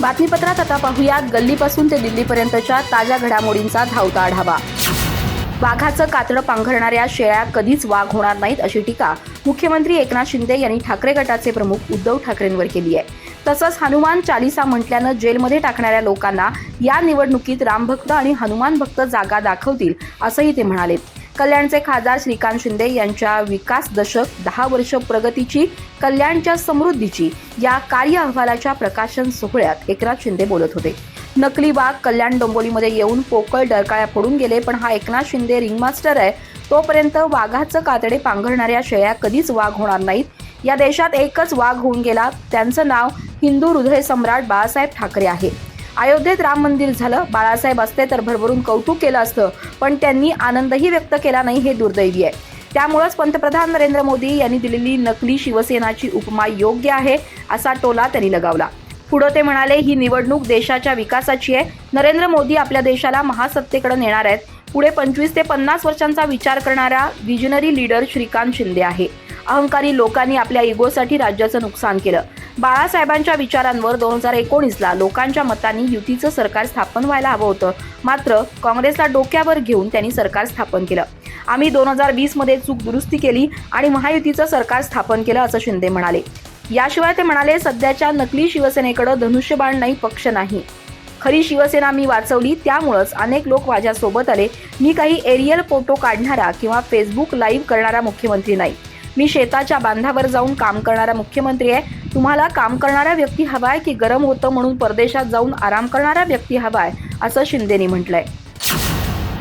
बातमीपत्रात आता पाहूयात गल्लीपासून ते दिल्लीपर्यंतच्या ताज्या घडामोडींचा धावता आढावा। वाघाचं कातडं पांघरणाऱ्या शेळ्या कधीच वाघ होणार नाहीत अशी टीका मुख्यमंत्री एकनाथ शिंदे यांनी ठाकरे गटाचे प्रमुख उद्धव ठाकरेंवर केली आहे। तसंच हनुमान चालीसा म्हटल्यानं जेलमध्ये टाकणाऱ्या लोकांना या निवडणुकीत रामभक्त आणि हनुमान भक्त जागा दाखवतील असंही ते म्हणाले। कल्याणचे खासदार श्रीकांत शिंदे यांच्या विकास दशक 10 वर्ष प्रगतीची कल्याणच्या समृद्धीची या कार्य अहवालाच्या प्रकाशन सोहळ्यात एकनाथ शिंदे बोलत होते। नकली वाघ कल्याण डोंबिवलीमध्ये येऊन पोकळ डरकाळ्या फोडून गेले, पण हा एकनाथ शिंदे रिंगमास्टर आहे, तोपर्यंत वाघाचं कातडे पांघरणाऱ्या शेळ्या कधीच वाघ होणार नाहीत। या देशात एकच वाघ होऊन गेला, त्यांचं नाव हिंदू हृदय सम्राट बाळासाहेब ठाकरे आहे। अयोध्येत राम मंदिर झालं, बाळासाहेब असते तर भरभरून कौतुक केलं असतं, पण त्यांनी आनंदही व्यक्त केला नाही, हे दुर्दैवी आहे। त्यामुळेच पंतप्रधान नरेंद्र मोदी यांनी दिलेली नकली शिवसेनाची उपमा योग्य आहे असा टोला त्यांनी लगावला। पुढे ते म्हणाले, ही निवडणूक देशाच्या विकासाची आहे। नरेंद्र मोदी आपल्या देशाला महासत्तेकडे नेणार आहेत। पुढे 25 ते 50 वर्षांचा विचार करणारा विजनरी लीडर श्रीकांत शिंदे आहे। अहंकारी लोकांनी आपल्या इगोसाठी राज्याचं नुकसान केलं। बाळासाहेबांच्या विचारांवर 2019ला लोकांच्या मतांनी युतीचं सरकार स्थापन व्हायला हवं होतं, मात्र काँग्रेसला डोक्यावर घेऊन त्यांनी सरकार स्थापन केलं। आम्ही 2020 मध्ये चूक दुरुस्ती केली आणि महायुतीचं सरकार स्थापन केलं असं शिंदे म्हणाले। याशिवाय ते म्हणाले, सध्याच्या नकली शिवसेनेकडे धनुष्यबाण नाही, पक्ष नाही। खरी शिवसेना मी वाचवली, त्यामुळेच अनेक लोक माझ्यासोबत आले। मी काही एरियल फोटो काढणारा किंवा फेसबुक लाईव्ह करणारा मुख्यमंत्री नाही। मी शेताच्या बांधावर जाऊन काम करणारा मुख्यमंत्री आहे। तुम्हाला काम करणारा व्यक्ती हवाय की गरम होतं म्हणून परदेशात जाऊन आराम करणारा व्यक्ती हवाय असं शिंदेनी म्हटलंय।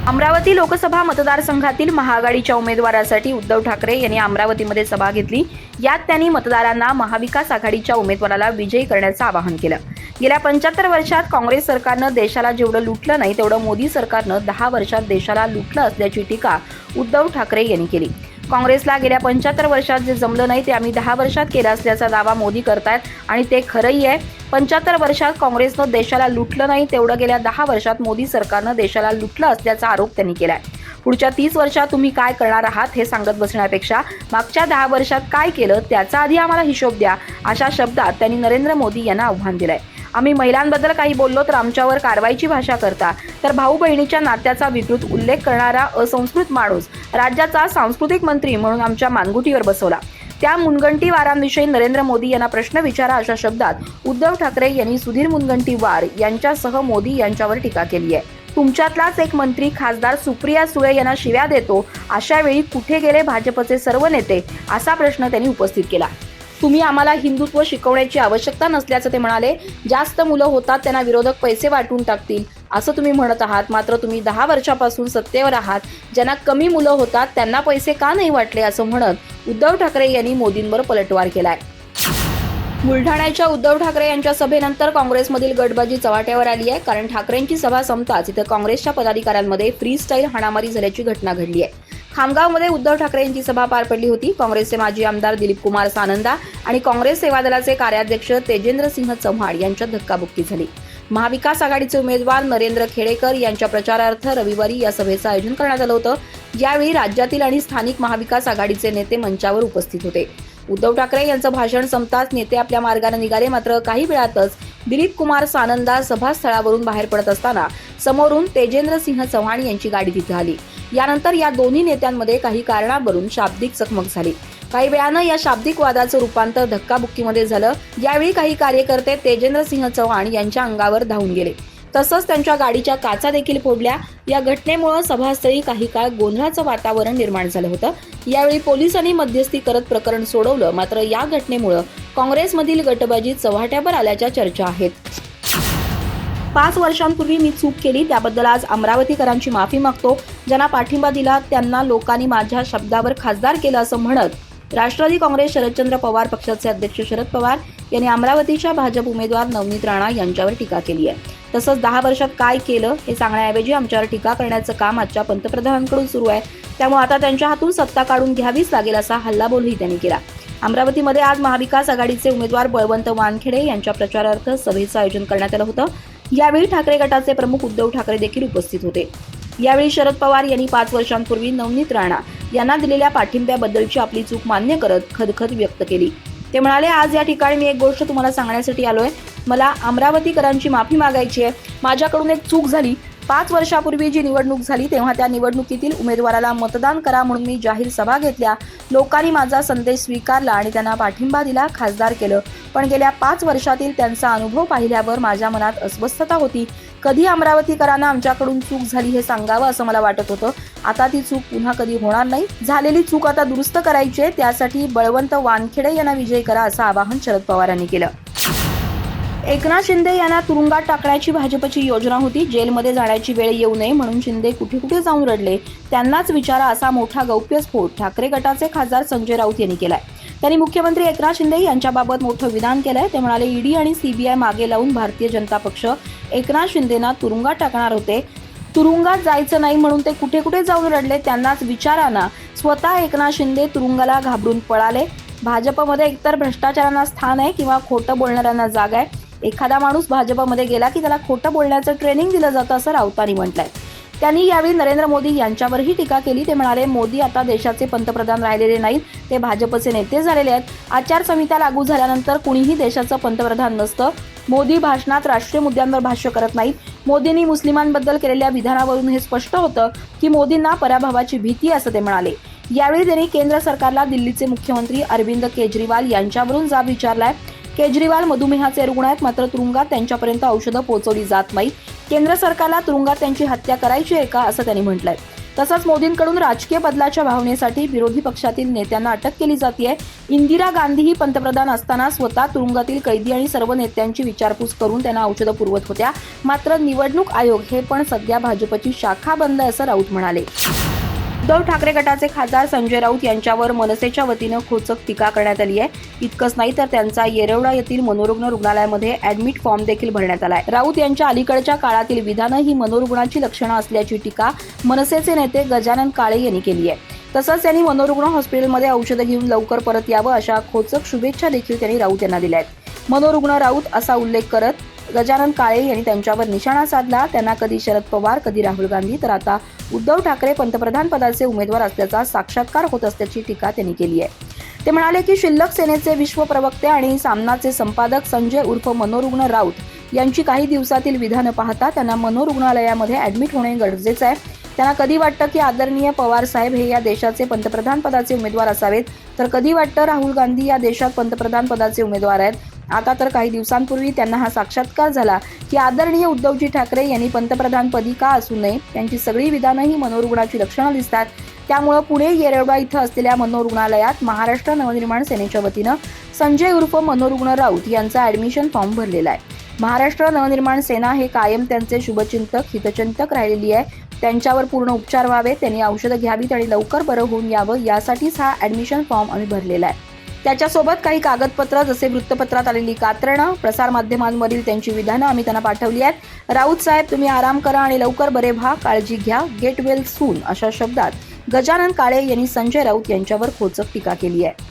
अमरावती लोकसभा मतदारसंघातील महाआघाडीच्या उमेदवारासाठी उद्धव ठाकरे यांनी अमरावतीमध्ये सभा घेतली। यात त्यांनी मतदारांना महाविकास आघाडीच्या उमेदवाराला विजयी करण्याचं आवाहन केलं। गेल्या 75 वर्षात काँग्रेस सरकारनं देशाला जेवढं लुटलं नाही, तेवढं मोदी सरकारनं 10 वर्षात देशाला लुटलं असल्याची टीका उद्धव ठाकरे यांनी केली। काँग्रेसला गेल्या 75 वर्षात जे जमलं नाही ते आम्ही 10 वर्षात केलं असल्याचा दावा मोदी करतायत आणि ते खरंही आहे। 75 वर्षात काँग्रेसनं देशाला लुटलं नाही, तेवढं गेल्या 10 वर्षात मोदी सरकारनं देशाला लुटलं असल्याचा आरोप त्यांनी केलाय। पुढच्या 30 वर्षात तुम्ही काय करणार आहात हे सांगत बसण्यापेक्षा मागच्या 10 वर्षात काय केलं त्याचा आधी आम्हाला हिशोब द्या, अशा शब्दात त्यांनी नरेंद्र मोदी यांना आव्हान दिलंय। आम्ही महिलांबद्दल काही बोललो तर आमच्यावर कारवाईची भाषा करता, तर भाऊ बहिणीच्या नात्याचा विकृत उल्लेख करणारा असंस्कृत माणूस राज्याचा सांस्कृतिक मंत्री म्हणून आमच्या मानगुटीवर बसवला। त्या मुनगंटीवारांविषयी नरेंद्र मोदी यांना प्रश्न विचारा, अशा शब्दात उद्धव ठाकरे यांनी सुधीर मुनगंटीवार यांच्यासह मोदी यांच्यावर टीका केली आहे। तुमच्यातलाच एक मंत्री खासदार सुप्रिया सुळे यांना शिव्या देतो, अशा वेळी कुठे गेले भाजपचे सर्व नेते, असा प्रश्न त्यांनी उपस्थित केला। तुम्ही आम्हाला हिंदुत्व शिकवण्याची आवश्यकता नसल्याचं ते म्हणाले। जास्त मुलं होतात त्यांना विरोधक पैसे वाटून टाकतील असं तुम्ही म्हणत आहात, मात्र तुम्ही 10 वर्षापासून सत्तेवर आहात, ज्यांना कमी मुलं होतात त्यांना पैसे का नाही वाटले असं म्हणत उद्धव ठाकरे यांनी मोदींवर पलटवार केलाय। बुलढाण्याच्या उद्धव ठाकरे यांच्या सभेनंतर काँग्रेसमधील गटबाजी चव्हाट्यावर आली आहे, कारण ठाकरेंची सभा संपताच इथं काँग्रेसच्या पदाधिकाऱ्यांमध्ये फ्री स्टाईल हाणामारी झाल्याची घटना घडली आहे। खामगावमध्ये उद्धव ठाकरे यांची सभा पार पडली होती। काँग्रेसचे माजी आमदार दिलीप कुमार सानंदा आणि काँग्रेस सेवा दलाचे कार्याध्यक्ष तेजेंद्र सिंह चव्हाण यांच्यात धक्काबुक्की झाली। महाविकास आघाडीचे उमेदवार नरेंद्र खेडेकर यांच्या प्रचारार्थ रविवारी या सभेचं आयोजन करण्यात आलं होतं। यावेळी राज्यातील आणि स्थानिक महाविकास आघाडीचे नेते मंचावर उपस्थित होते। उद्धव ठाकरे यांचं भाषण संपताच नेते आपल्या मार्गाने निघाले, मात्र काही वेळातच दिलीप कुमार सानंदा सभास्थळावरून बाहेर पडत असताना समोरून तेजेंद्र सिंह चव्हाण यांची गाडी तिथे आली। यानंतर या दोन्ही नेत्यांमध्ये काही कारणावरून शाब्दिक चकमक झाली। काही वेळानं या शाब्दिक वादाचं रूपांतर धक्काबुक्कीमध्ये झालं। यावेळी काही कार्यकर्ते तेजेंद्र सिंह चव्हाण यांच्या अंगावर धावून गेले, तसंच त्यांच्या गाडीच्या काचा देखील फोडल्या। या घटनेमुळे सभास्थळी काही काळ गोंधळाचं वातावरण निर्माण झालं होतं। यावेळी पोलिसांनी मध्यस्थी करत प्रकरण सोडवलं, मात्र या घटनेमुळे काँग्रेसमधील गटबाजी चव्हाट्यावर आल्याच्या चर्चा आहेत। 5 वर्षांपूर्वी मी चूक केली, त्याबद्दल आज अमरावतीकरांची माफी मागतो। ज्यांना पाठिंबा दिला त्यांना लोकांनी माझ्या शब्दावर खासदार केलं असं म्हणत राष्ट्रवादी काँग्रेस शरदचंद्र पवार पक्षाचे अध्यक्ष शरद पवार यांनी अमरावतीच्या भाजप उमेदवार नवनीत राणा यांच्यावर टीका केली आहे। तसंच 10 वर्षात काय केलं हे सांगण्याऐवजी आमच्यावर टीका करण्याचं काम आजच्या पंतप्रधानांकडून सुरू आहे, त्यामुळे आता त्यांच्या हातून सत्ता काढून घ्यावीच लागेल असा हल्लाबोलही त्यांनी केला। अमरावतीमध्ये आज महाविकास आघाडीचे उमेदवार बळवंत वानखेडे यांच्या प्रचारार्थ सभेचं आयोजन करण्यात आलं होतं। यावेळी ठाकरे गटाचे प्रमुख उद्धव ठाकरे देखील उपस्थित होते। यावेळी शरद पवार यांनी 5 वर्षांपूर्वी नवनीत राणा यांना दिलेल्या पाठिंब्याबद्दलची आपली चूक मान्य करत खदखद व्यक्त केली। ते म्हणाले, आज या ठिकाणी मी एक गोष्ट तुम्हाला सांगण्यासाठी आलोय. मला अमरावतीकरांची माफी मागायची आहे. माझ्याकडून एक चूक झाली. 5 वर्षापूर्वी जी निवडणूक झाली तेव्हा त्या निवडणुकीतील उमेदवाराला मतदान करा म्हणून मी जाहीर सभा घेतल्या. लोकांनी माझा संदेश स्वीकारला आणि त्यांना पाठिंबा दिला, खासदार केलं. पण गेल्या 5 वर्षातील त्यांचा अनुभव पाहिल्यावर माझ्या मनात अस्वस्थता होती. कधी अमरावतीकरांना आमच्याकडून चूक झाली हे सांगावं असं मला वाटत होतं. आता ती चूक पुन्हा कधी होणार नाही. झालेली चूक आता दुरुस्त करायची आहे. त्यासाठी बळवंत वानखेडे यांना विजयी करा असं आवाहन शरद पवार यांनी केलं. एकनाथ शिंदे यांना तुरुंगात टाकण्याची भाजपची योजना होती. जेलमध्ये जाण्याची वेळ येऊ नये म्हणून शिंदे कुठे कुठे जाऊन रडले, त्यांनाच विचारा असा मोठा गौप्यस्फोट ठाकरे गटाचे खासदार संजय राऊत यांनी केलाय. त्यांनी मुख्यमंत्री एकनाथ शिंदे यांच्याबाबत मोठं विधान केलंय. ते म्हणाले, ईडी आणि सीबीआय मागे लावून भारतीय जनता पक्ष एकनाथ शिंदेना तुरुंगात टाकणार होते. तुरुंगात जायचं नाही म्हणून ते कुठे कुठे जाऊन रडले, त्यांनाच विचारा ना. स्वतः एकनाथ शिंदे तुरुंगाला घाबरून पळाले. भाजपमध्ये एकतर भ्रष्टाचारांना स्थान आहे किंवा खोटं बोलणाऱ्यांना जागा आहे. एखादा माणूस भाजपमध्ये गेला की त्याला खोटं बोलण्याचं ट्रेनिंग दिलं जातं असं राऊतांनी म्हटलंय. त्यांनी यावेळी नरेंद्र मोदी यांच्यावरही टीका केली. ते म्हणाले, मोदी आता देशाचे पंतप्रधान राहिलेले नाहीत, ते भाजपचे नेते झालेले आहेत. आचारसंहिता लागू झाल्यानंतर कुणीही देशाचं पंतप्रधान नसतं. मोदी भाषणात राष्ट्रीय मुद्द्यांवर भाष्य करत नाहीत. मोदींनी मुस्लिमांबद्दल केलेल्या विधानावरून हे स्पष्ट होतं की मोदींना पराभवाची भीती असं ते म्हणाले. यावेळी त्यांनी केंद्र सरकारला दिल्लीचे मुख्यमंत्री अरविंद केजरीवाल यांच्यावरून जाब विचारलाय. केजरीवाल मधुमेहाचे रुग्ण आहेत, मात्र तुरुंगात त्यांच्यापर्यंत औषधं पोहोचवली जात नाहीत. केंद्र सरकारला तुरुंगात त्यांची हत्या करायची आहे का असं त्यांनी म्हटलंय. तसंच मोदींकडून राजकीय बदलाच्या भावनेसाठी विरोधी पक्षातील नेत्यांना अटक केली जाते. इंदिरा गांधीही पंतप्रधान असताना स्वतः तुरुंगातील कैदी आणि सर्व नेत्यांची विचारपूस करून त्यांना औषधं पुरवत होत्या. मात्र निवडणूक आयोग हे पण सध्या भाजपची शाखा बंद आहे असं राऊत म्हणाले. उद्धव ठाकरे गटाचे खासदार संजय राऊत यांच्यावर मनसेच्या वतीनं खोचक टीका करण्यात आली आहे. इतकंच नाही तर त्यांचा येरवडा येथील मनोरुग्ण रुग्णालयामध्ये ऍडमिट फॉर्म देखील भरण्यात आलाय. राऊत यांच्या अलीकडच्या काळातील विधानं ही मनोरुग्णाची लक्षणं असल्याची टीका मनसेचे नेते गजानन काळे यांनी केली आहे. तसंच त्यांनी मनोरुग्ण हॉस्पिटलमध्ये औषधं घेऊन लवकर परत यावं अशा खोचक शुभेच्छा देखील त्यांनी राऊत यांना दिल्या आहेत. मनोरुग्ण राऊत असा उल्लेख करत गजानन काळे यांनी त्यांच्यावर निशाणा साधला. त्यांना कधी शरद पवार, कधी राहुल गांधी, तर आता उद्धव ठाकरे पंतप्रधान पदाचे उमेदवार असल्याचा साक्षात्कार होत असल्याची टीका त्यांनी केली आहे. ते म्हणाले की शिल्लक सेनेचे विश्व प्रवक्ते आणि सामनाचे संपादक संजय उर्फ मनोरुग्ण राऊत यांची काही दिवसातील विधानं पाहता त्यांना मनोरुग्णालयामध्ये ऍडमिट होणे गरजेचं आहे. त्यांना कधी वाटतं की आदरणीय पवार साहेब हे या देशाचे पंतप्रधान पदाचे उमेदवार असावेत, तर कधी वाटतं राहुल गांधी या देशात पंतप्रधान पदाचे उमेदवार आहेत. आता तर काही दिवसांपूर्वी त्यांना हा साक्षात्कार झाला की आदरणीय उद्धवजी ठाकरे यांनी पंतप्रधानपदी का असू नये. त्यांची सगळी विधानं ही मनोरुग्णाची लक्षणं दिसतात. त्यामुळे पुणे येरवडा इथं असलेल्या मनोरुग्णालयात महाराष्ट्र नवनिर्माण सेनेच्या वतीनं संजय उर्फ मनोरुग्ण राऊत यांचा ऍडमिशन फॉर्म भरलेला आहे. महाराष्ट्र नवनिर्माण सेना हे कायम त्यांचे शुभचिंतक, हितचिंतक राहिलेली आहे. त्यांच्यावर पूर्ण उपचार व्हावे, त्यांनी औषधं घ्यावीत आणि लवकर बरं होऊन यावं यासाठीच हा ऍडमिशन फॉर्म आम्ही भरलेला आहे. त्याच्यासोबत काही कागदपत्र जसे वृत्तपत्रात आलेली कात्रणं, प्रसारमाध्यमांवरील त्यांची विधानं आम्ही त्यांना पाठवली आहेत. राऊत साहेब तुम्ही आराम करा आणि लवकर बरे व्हा, काळजी घ्या, गेट वेल सून अशा शब्दात गजानन काळे यांनी संजय राऊत यांच्यावर खोचक टीका केली आहे.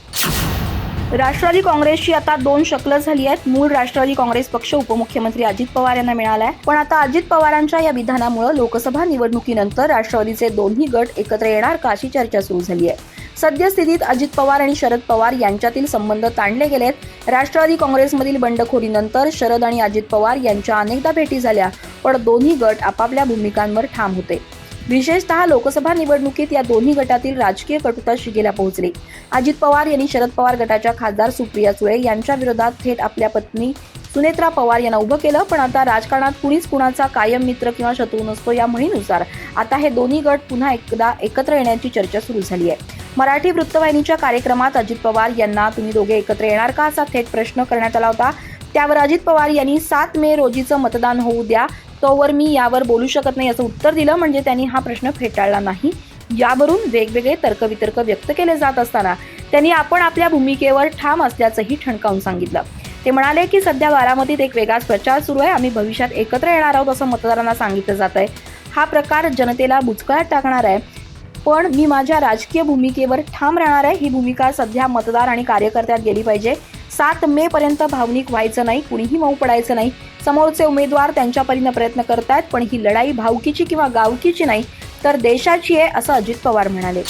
राष्ट्रवादी काँग्रेसची आता 2 शक्ल झाली आहेत. मूळ राष्ट्रवादी काँग्रेस पक्ष उपमुख्यमंत्री अजित पवार यांना मिळाला आहे. पण आता अजित पवारांच्या या विधानामुळे लोकसभा निवडणुकीनंतर राष्ट्रवादीचे दोन्ही गट एकत्र येणार का अशी चर्चा सुरू झाली आहे. सद्यस्थितीत अजित पवार आणि शरद पवार यांच्यातील संबंध ताणले गेलेत. राष्ट्रवादी काँग्रेसमधील बंडखोरीनंतर शरद आणि अजित पवार यांच्या अनेकदा भेटी झाल्या, पण दोन्ही गट आपापल्या भूमिकांवर ठाम होते. विशेषतः लोकसभा निवडणुकीत या दोन्ही गटातील राजकीय कटुता शिगेला पोहोचली. अजित पवार यांनी शरद पवार गटाच्या खासदार सुप्रिया सुळे यांच्या विरोधात थेट आपल्या पत्नी सुनेत्रा पवार यांना उभं केलं. पण आता राजकारणात कुणीच कुणाचा कायम मित्र किंवा शत्रू नसतो या म्हणीनुसार आता हे दोन्ही गट पुन्हा एकदा एकत्र येण्याची चर्चा सुरू झाली आहे. मराठी वृत्तवाहिनीच्या कार्यक्रमात अजित पवार यांना तुम्ही दोघे एकत्र येणार का असा थेट प्रश्न करण्यात आला होता. त्यावर अजित पवार यांनी 7 मे रोजीचं मतदान होऊ द्या, तोवर मी यावर बोलू शकत नाही असं उत्तर दिलं. म्हणजे त्यांनी हा प्रश्न फेटाळला नाही. यावरून वेगवेगळे तर्कवितर्क व्यक्त केले जात असताना त्यांनी आपण आपल्या भूमिकेवर ठाम असल्याचंही ठणकावून सांगितलं. ते म्हणाले की सध्या बारामतीत एक वेगळाच प्रचार सुरू आहे, आम्ही भविष्यात एकत्र येणार आहोत असं मतदारांना सांगितलं जात आहे. हा प्रकार जनतेला बुचकळ्यात टाकणार आहे, पण मी माझ्या राजकीय भूमिकेवर ठाम राहणार आहे. ही भूमिका सध्या मतदार आणि कार्यकर्त्यात गेली पाहिजे. 7 मे पर्यंत भावनिक व्हायचं नाही, कुणीही मऊ पडायचं नाही. समोरचे उमेदवार त्यांच्या परीने प्रयत्न करतायत, पण ही लढाई भावकीची किंवा गावकीची नाही तर देशाची आहे असं अजित पवार म्हणाले.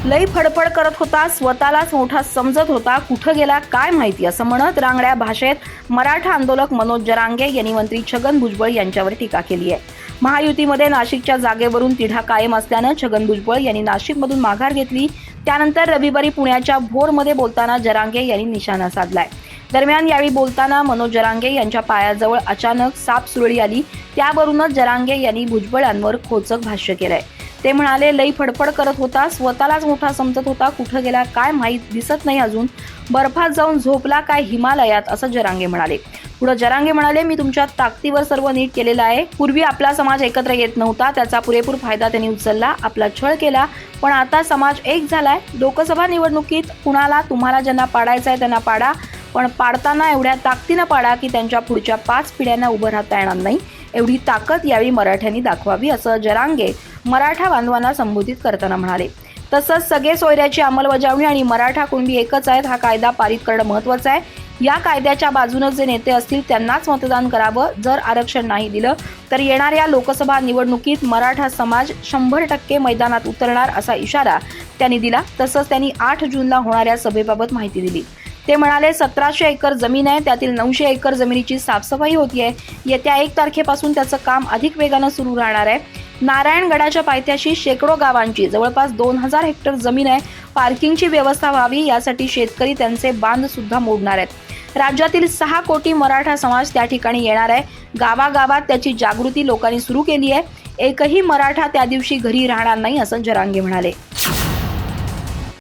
लई फडफड करत होता, स्वतःलाच मोठा समजत होता, कुठं गेला काय माहिती, असं म्हणत रांगड्या भाषेत मराठा आंदोलक मनोज जरांगे यांनी मंत्री छगन भुजबळ यांच्यावर टीका केली आहे. महायुतीमध्ये नाशिकच्या जागेवरून तिढा कायम असल्यानं छगन भुजबळ यांनी नाशिकमधून माघार घेतली. त्यानंतर रविवारी पुण्याच्या भोरमध्ये बोलताना जरांगे यांनी निशाणा साधलाय. दरम्यान यावेळी बोलताना मनोज जरांगे यांच्या पायाजवळ अचानक साप सुरळी आली. त्यावरूनच जरांगे यांनी भुजबळांवर खोचक भाष्य केलंय. ते म्हणाले, लई फडफड करत होता, स्वतःलाच मोठा समजत होता, कुठं गेला काय माहीत, दिसत नाही अजून, बर्फात जाऊन झोपला काय हिमालयात, असं जरांगे म्हणाले. पुढे जरांगे म्हणाले, मी तुमच्या ताकदीवर सर्व नीट केलेलं आहे. पूर्वी आपला समाज एकत्र येत नव्हता, त्याचा पुरेपूर फायदा त्यांनी उचलला, आपला छळ केला, पण आता समाज एक झालाय. लोकसभा निवडणुकीत कुणाला तुम्हाला ज्यांना पाडायचं आहे त्यांना पाडा, पण पाडताना एवढ्या ताकदीनं पाडा की त्यांच्या पुढच्या 5 पिढ्यांना उभं राहता येणार नाही. एवढी ताकद यावेळी मराठ्यांनी दाखवावी, असं जरांगे मराठा बांधवांना संबोधित करताना म्हणाले. तसंच सगळे सोयऱ्याची अंमलबजावणी आणि मराठा कुणबी एकच आहेत हा कायदा पारित करणं महत्त्वाचं आहे. या कायद्याच्या बाजूने जे नेते असतील त्यांनाच मतदान करावं. जर आरक्षण नाही दिलं तर येणाऱ्या लोकसभा निवडणुकीत मराठा समाज 100% मैदानात उतरणार, असा इशारा त्यांनी दिला. तसंच त्यांनी 8 जूनला होणाऱ्या सभेबाबत माहिती दिली. ते म्हणाले, 1700 एकर जमीन आहे, त्यातील 900 एकर जमिनीची साफसफाई होतीये. येत्या 1 तारखेपासून त्याचं काम अधिक वेगानं सुरू राहणार आहे. नारायणगडाच्या पायथ्याशी शेकडो गावांची जवळपास 2000 हेक्टर जमीन आहे. पार्किंगची व्यवस्था व्हावी यासाठी शेतकरी त्यांचे बांध सुद्धा मोडणार आहेत. राज्यातील 6 कोटी मराठा समाज त्या ठिकाणी येणार आहे. गावागावात त्याची जागृती लोकांनी सुरू केली आहे. एकही मराठा त्या दिवशी घरी राहणार नाही, असं जरांगे म्हणाले.